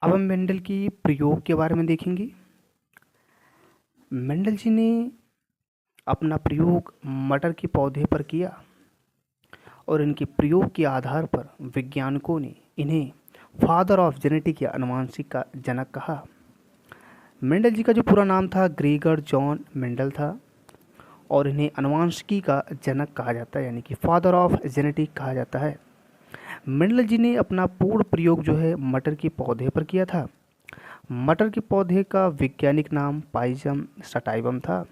अब हम मेंडल की प्रयोग के बारे में देखेंगे। मेंडल जी ने अपना प्रयोग मटर के पौधे पर किया और इनके प्रयोग के आधार पर वैज्ञानिकों ने इन्हें फादर ऑफ जेनेटिक या आनुवंशिक का जनक कहा। मेंडल जी का जो पूरा नाम था ग्रेगर जॉन मेंडल था और इन्हें आनुवंशिकी का जनक कहा जाता है, यानी कि फादर ऑफ जेनेटिक कहा जाता है। मेंडल जी ने अपना पूर्ण प्रयोग जो है मटर के पौधे पर किया था। मटर के पौधे का वैज्ञानिक नाम पाइजम सटाइवम था।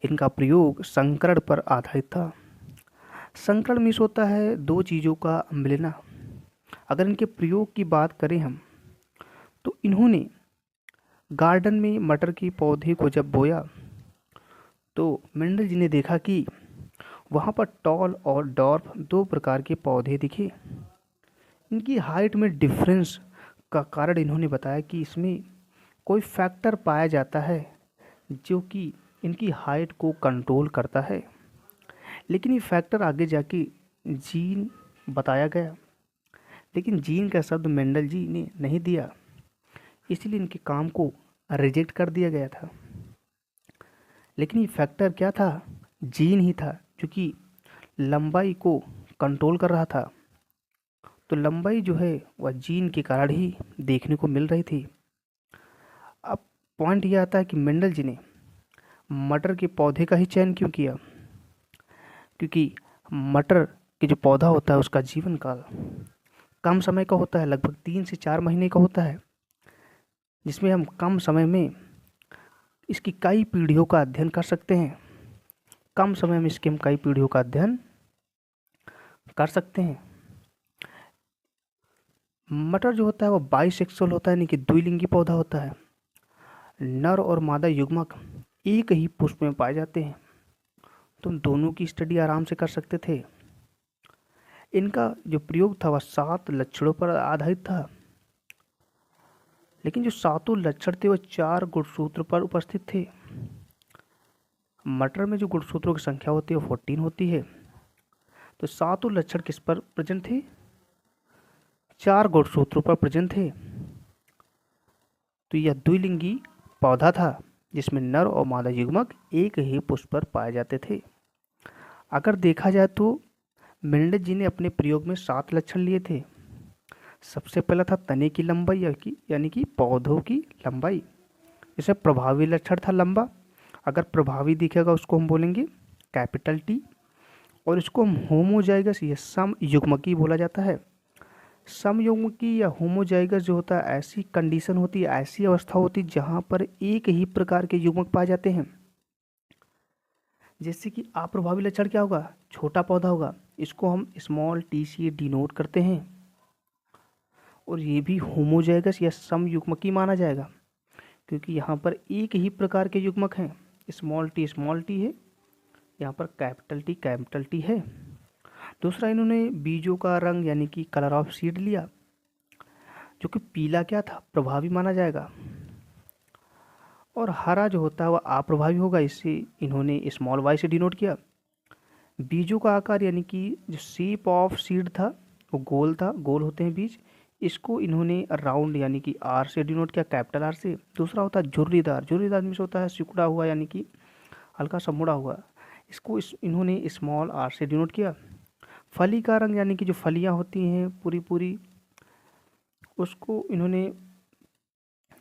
इनका प्रयोग संकरण पर आधारित था। संकरण मीन्स होता है दो चीज़ों का मिलना। अगर इनके प्रयोग की बात करें हम, तो इन्होंने गार्डन में मटर के पौधे को जब बोया तो मेंडल जी ने देखा कि वहाँ पर टॉल और डॉर्फ दो प्रकार के पौधे दिखे। इनकी हाइट में डिफरेंस का कारण इन्होंने बताया कि इसमें कोई फैक्टर पाया जाता है जो कि इनकी हाइट को कंट्रोल करता है। लेकिन ये फैक्टर आगे जाके जीन बताया गया, लेकिन जीन का शब्द मेंडल जी ने नहीं दिया, इसलिए इनके काम को रिजेक्ट कर दिया गया था। लेकिन ये फैक्टर क्या था? जीन ही था, जो कि लंबाई को कंट्रोल कर रहा था। तो लंबाई जो है वह जीन के कारण ही देखने को मिल रही थी। अब पॉइंट यह आता है कि मेंडल जी ने मटर के पौधे का ही चयन क्यों किया? क्योंकि मटर के जो पौधा होता है उसका जीवन काल कम समय का होता है, लगभग 3 से 4 महीने का होता है, जिसमें हम कम समय में इसकी कई पीढ़ियों का अध्ययन कर सकते हैं। कम समय में इसके हम कई पीढ़ियों का अध्ययन कर सकते हैं। मटर जो होता है वो बाइसेक्सुअल होता है, यानी कि द्विलिंगी पौधा होता है। नर और मादा युग्मक एक ही पुष्प में पाए जाते हैं। तुम दोनों की स्टडी आराम से कर सकते थे। इनका जो प्रयोग था वह 7 लक्षणों पर आधारित था, लेकिन जो 7 लक्षण थे वह 4 गुणसूत्र पर उपस्थित थे। मटर में जो गुणसूत्रों की संख्या होती है वो 14 होती है। तो 7 लक्षण किस पर प्रेजेंट थे? 4 गुणसूत्रों पर प्रेजेंट थे। तो यह द्विलिंगी पौधा था जिसमें नर और मादा युग्मक एक ही पुष्प पर पाए जाते थे। अगर देखा जाए तो मेंडल जी ने अपने प्रयोग में 7 लक्षण लिए थे। सबसे पहला था तने की लंबाई, यानी कि पौधों की लंबाई। इसे प्रभावी लक्षण था लंबा। अगर प्रभावी दिखेगा उसको हम बोलेंगे कैपिटल टी, और इसको हम होमोजाइगस या समयुग्मकी बोला जाता है। समयुग्मकी या होमोजाइगस जो होता है, ऐसी कंडीशन होती है, ऐसी अवस्था होती है जहाँ पर एक ही प्रकार के युग्मक पाए जाते हैं। जैसे कि अप्रभावी लक्षण क्या होगा? छोटा पौधा होगा, इसको हम स्मॉल टी से डिनोट करते हैं, और ये भी होमोजाइगस या समयुग्मकी माना जाएगा क्योंकि यहाँ पर एक ही प्रकार के युग्मक हैं। स्मॉल टी है, यहाँ पर कैपिटल टी है। दूसरा, इन्होंने बीजों का रंग यानी कि कलर ऑफ सीड लिया, जो कि पीला क्या था? प्रभावी माना जाएगा। और हरा जो होता है वह अप्रभावी होगा, इससे इन्होंने स्मॉल वाई से डिनोट किया। बीजों का आकार यानी कि जो शेप ऑफ सीड था वो गोल था, गोल होते हैं बीज, इसको इन्होंने राउंड यानी कि आर से डिनोट किया, कैपिटल आर से। दूसरा होता है झुर्रीदार मीन्स होता है सिकुड़ा हुआ यानी कि हल्का सा मुड़ा हुआ, इसको इन्होंने स्मॉल आर से डिनोट किया। फली का रंग यानी कि जो फलियां होती हैं पूरी पूरी, उसको इन्होंने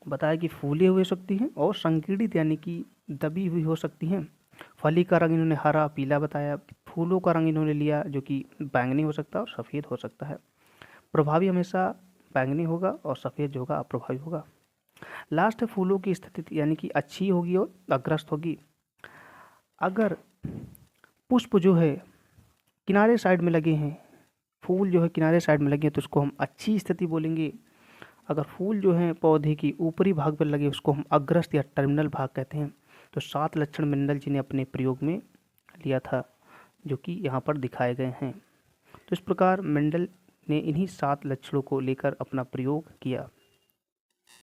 बताया कि फूली हुई हो सकती हैं और संकीर्णित यानी कि दबी हुई हो सकती हैं। फली का रंग इन्होंने हरा पीला बताया। फूलों का रंग इन्होंने लिया जो कि बैंगनी हो सकता है और सफ़ेद हो सकता है। प्रभावी हमेशा बैंगनी होगा और सफ़ेद जो होगा अप्रभावी होगा। लास्ट है फूलों की स्थिति यानी कि अच्छी होगी और अग्रस्त होगी। अगर पुष्प जो है किनारे साइड में लगे हैं, फूल जो है किनारे साइड में लगे हैं, तो उसको हम अच्छी स्थिति बोलेंगे। अगर फूल जो हैं पौधे की ऊपरी भाग पर लगे उसको हम अग्रस्त या टर्मिनल भाग कहते हैं। तो 7 लक्षण मेंडल जी ने अपने प्रयोग में लिया था, जो कि यहाँ पर दिखाए गए हैं। तो इस प्रकार मेंडल ने इन्हीं 7 लक्षणों को लेकर अपना प्रयोग किया।